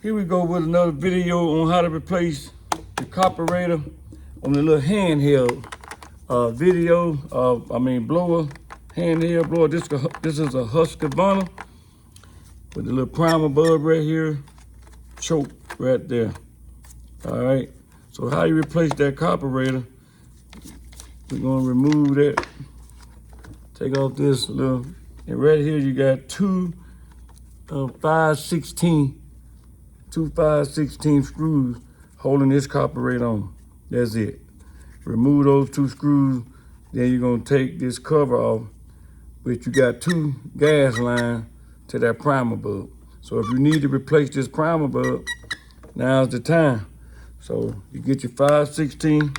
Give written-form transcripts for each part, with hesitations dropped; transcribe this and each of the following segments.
Here we go with another video on how to replace the carburetor on the little handheld blower, handheld blower. This is a Husqvarna with the little primer bulb right here, choke right there. All right, so how you replace that carburetor? We're gonna remove that, take off this little, and right here you got two 5/16 screws holding this carburetor on. That's it. Remove those two screws, then you're gonna take this cover off, but you got two gas lines to that primer bulb. So if you need to replace this primer bulb, now's the time. So you get your 5/16,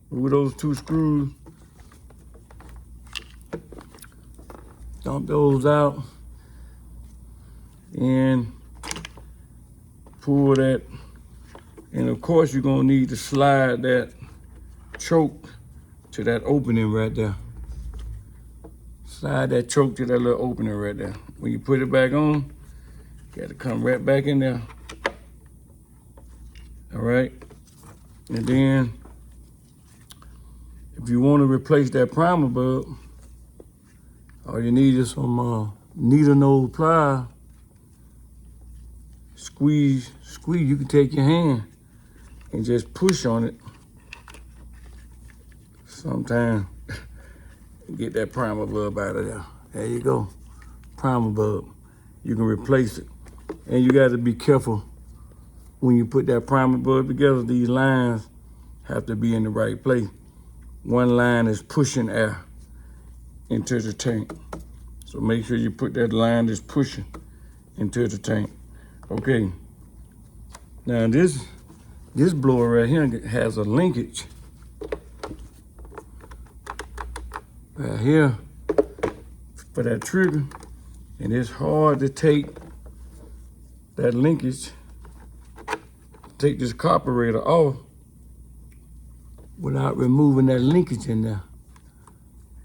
remove those two screws, dump those out, and pull that. And of course, you're gonna need to slide that choke to that opening right there. Slide that choke to that little opening right there. When you put it back on, you gotta come right back in there. All right, and then if you want to replace that primer bulb, all you need is some needle nose pliers. Squeeze. You can take your hand and just push on it. Sometimes get that primer bulb out of there. There you go, primer bulb. You can replace it. And you got to be careful when you put that primer bulb together. These lines have to be in the right place. One line is pushing air into the tank. So make sure you put that line that's pushing into the tank. Okay. Now this blower right here has a linkage right here for that trigger, and it's hard to take that linkage, take this carburetor off without removing that linkage in there.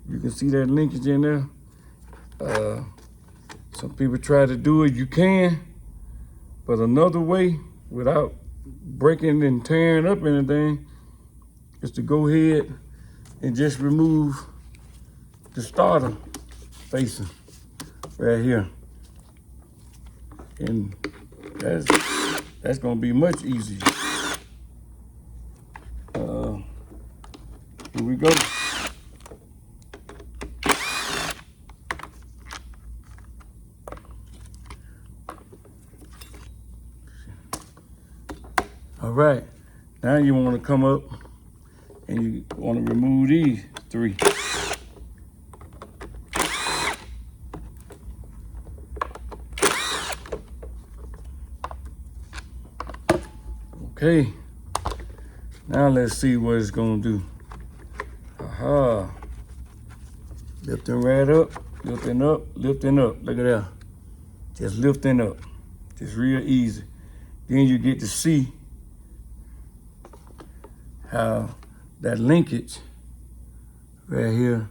You can see that linkage in there. Some people try to do it, you can, but another way without breaking and tearing up anything is to go ahead and just remove the starter facing right here. And that's gonna be much easier. Here we go. All right, now you want to come up and you want to remove these three. Okay, now let's see what it's gonna do. Aha, lifting right up, lifting up, lifting up. Look at that, just lifting up, just real easy. Then you get to see how that linkage right here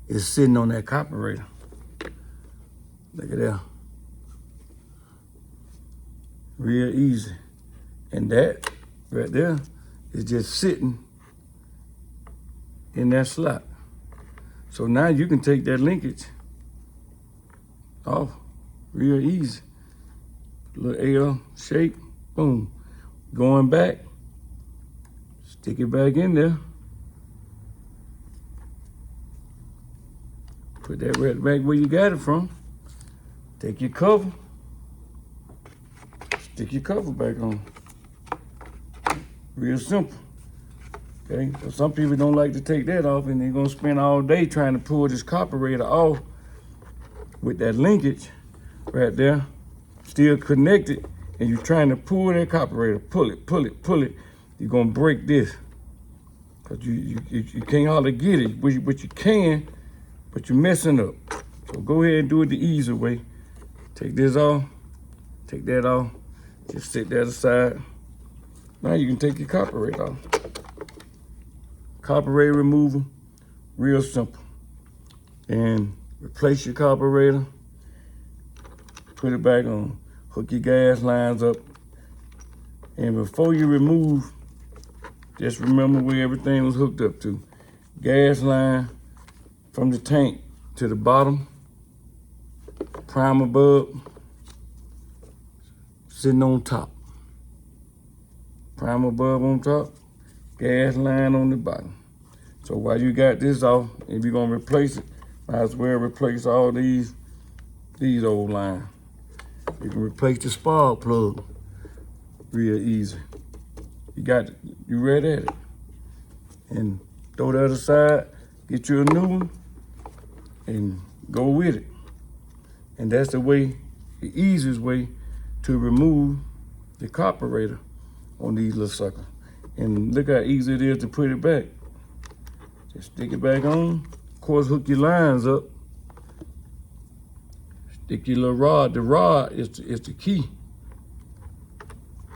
is sitting on that carburetor. Look at that. Real easy. And that right there is just sitting in that slot. So now you can take that linkage off real easy. Little L shape, boom. Going back, stick it back in there. Put that right back where you got it from. Take your cover, stick your cover back on. Real simple, okay? So some people don't like to take that off, and they're gonna spend all day trying to pull this carburetor off with that linkage right there, still connected, and you're trying to pull that carburetor, pull it, pull it, pull it. You're gonna break this, because you can't hardly get it, but you can, but you're messing up. So go ahead and do it the easy way. Take this off, take that off, just set that aside. Now you can take your carburetor off. Carburetor removal, real simple. And replace your carburetor put it back on. Hook your gas lines up. And before you remove, just remember where everything was hooked up to. Gas line from the tank to the bottom. Primer bulb sitting on top. Primer bulb on top. Gas line on the bottom. So while you got this off, if you're gonna replace it, might as well replace all these old lines. You can replace the spark plug real easy. You right at it. And throw the other side, get you a new one, and go with it. And that's the easiest way to remove the carburetor on these little suckers. And look how easy it is to put it back. Just stick it back on. Of course, hook your lines up. Stick your little rod. The rod is the key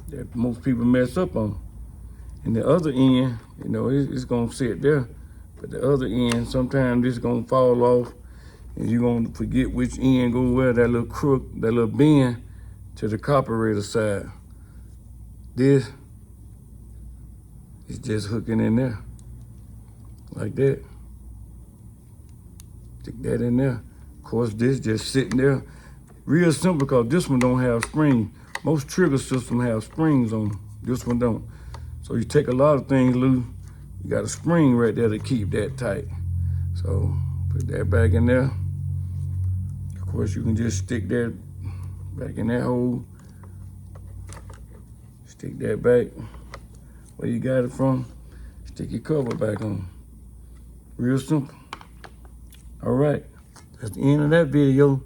that most people mess up on. And the other end, it's gonna sit there. But the other end, sometimes it's gonna fall off and you're gonna forget which end go where, that little crook, that little bend to the carburetor side. This is just hooking in there, like that. Stick that in there. Of course, this just sitting there. Real simple, because this one don't have springs. Most trigger systems have springs on them. This one don't. So you take a lot of things loose, you got a spring right there to keep that tight. So put that back in there. Of course, you can just stick that back in that hole. Stick that back where you got it from. Stick your cover back on. Real simple. All right, that's the end of that video.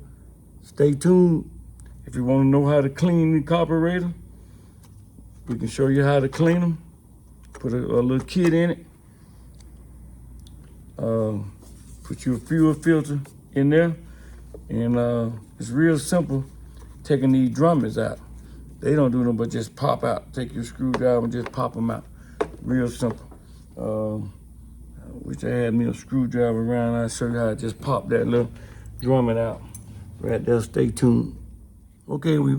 Stay tuned. If you want to know how to clean the carburetor, we can show you how to clean them. Put a little kit in it. Put your fuel filter in there. And it's real simple taking these drummers out. They don't do them but just pop out. Take your screwdriver and just pop them out. Real simple. I wish I had me a screwdriver around. I'll show you how to just pop that little drumming out. Right there, stay tuned. Okay, we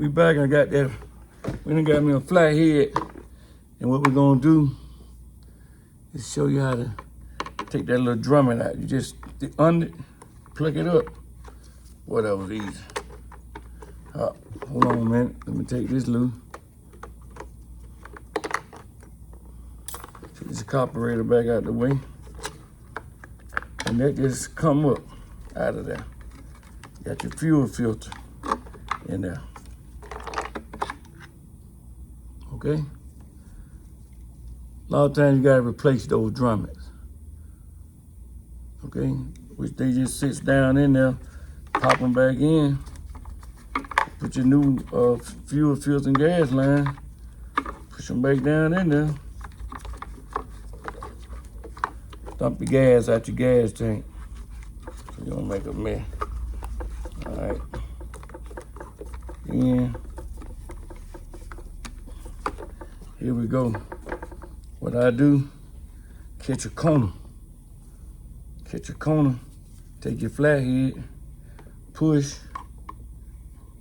back. We done got me a flat head. And what we're gonna do is show you how to take that little drumming out. You just stick under it, pluck it up. Boy, that was easy. Hold on a minute, let me take this loose. Take this carburetor back out the way. And that just come up out of there. Got your fuel filter in there. Okay? A lot of times you gotta replace those drummers. Okay? Which they just sits down in there, pop them back in, put your new fuel filter and gas line, push them back down in there. Dump the gas out your gas tank. So you don't make a mess. All right. And here we go. What I do, catch a corner. Catch a corner, take your flathead, push,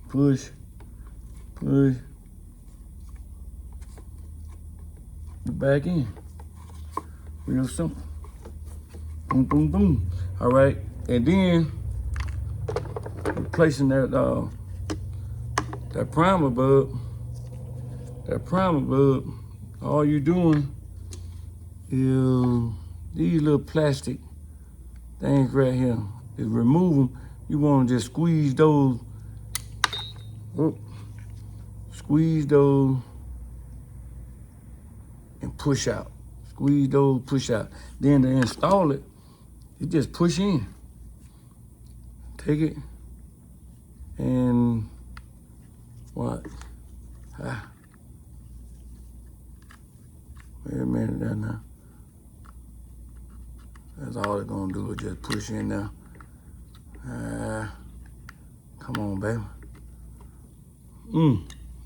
push, push, back in. Real simple. Boom, boom, boom. All right, and then replacing that primer bulb. That primer bulb, all you're doing is these little plastic things right here. Is remove them. You want to just squeeze those. Squeeze those and push out. Squeeze those, push out. Then to install it, you just push in. Take it and what? Wait a minute there now. That's all it's gonna do is just push in there. Come on, baby.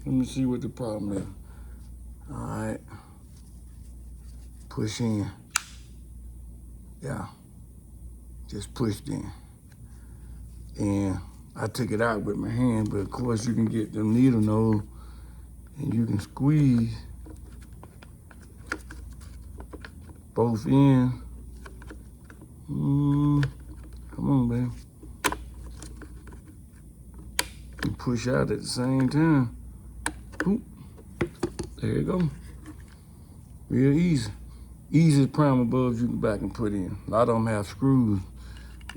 Let me see what the problem is. All right. Push in. Yeah. Just pushed in. And I took it out with my hand, but of course you can get the needle nose and you can squeeze both ends. Come on, baby. And push out at the same time. Oop. There you go. Real easy. Easiest primer bulbs you can back and put in. A lot of them have screws.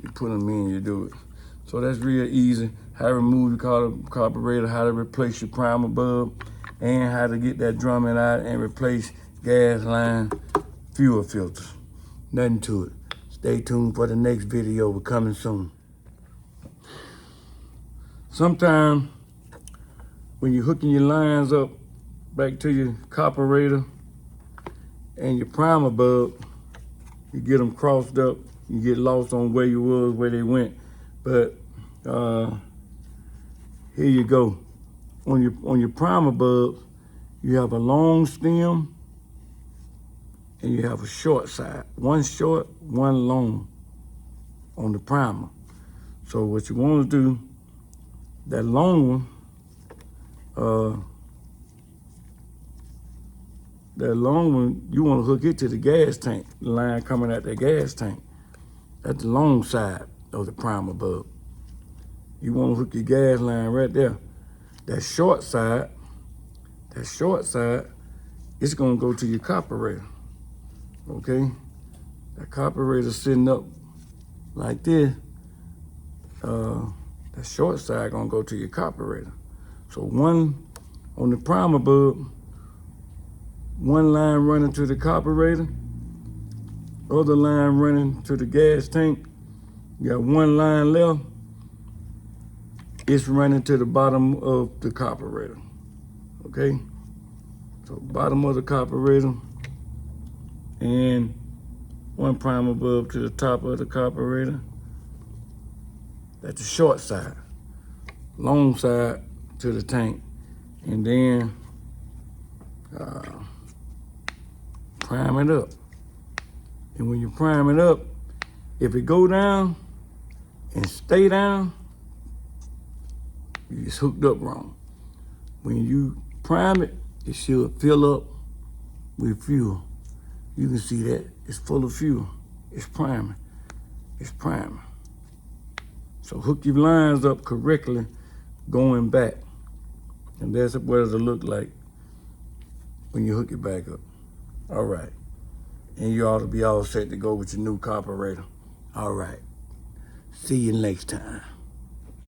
You put them in, you do it. So that's real easy. How to remove your carburetor, how to replace your primer bulb, and how to get that drumming out and replace gas line fuel filters. Nothing to it. Stay tuned for the next video. We're coming soon. Sometimes when you're hooking your lines up back to your carburetor and your primer bulb, you get them crossed up, you get lost on where you was, where they went. But here you go. On your primer bulbs, you have a long stem and you have a short side. One short, one long on the primer. So what you want to do, that long one, you want to hook it to the gas tank, the line coming out that gas tank. That's the long side of the primer bulb. You want to hook your gas line right there. That short side, it's going to go to your carburetor, okay? That carburetor sitting up like this, that short side going to go to your carburetor. So one on the primer bulb, one line running to the carburetor, other line running to the gas tank. You got one line left. It's running to the bottom of the carburetor, okay? So bottom of the carburetor and one primer bulb to the top of the carburetor. That's the short side. Long side to the tank. And then prime it up. And when you prime it up, if it go down and stay down, you just hooked up wrong. When you prime it, it should fill up with fuel. You can see that it's full of fuel. It's priming. It's priming. So hook your lines up correctly going back. And that's what it'll look like when you hook it back up. All right. And you ought to be all set to go with your new carburetor. All right. See you next time.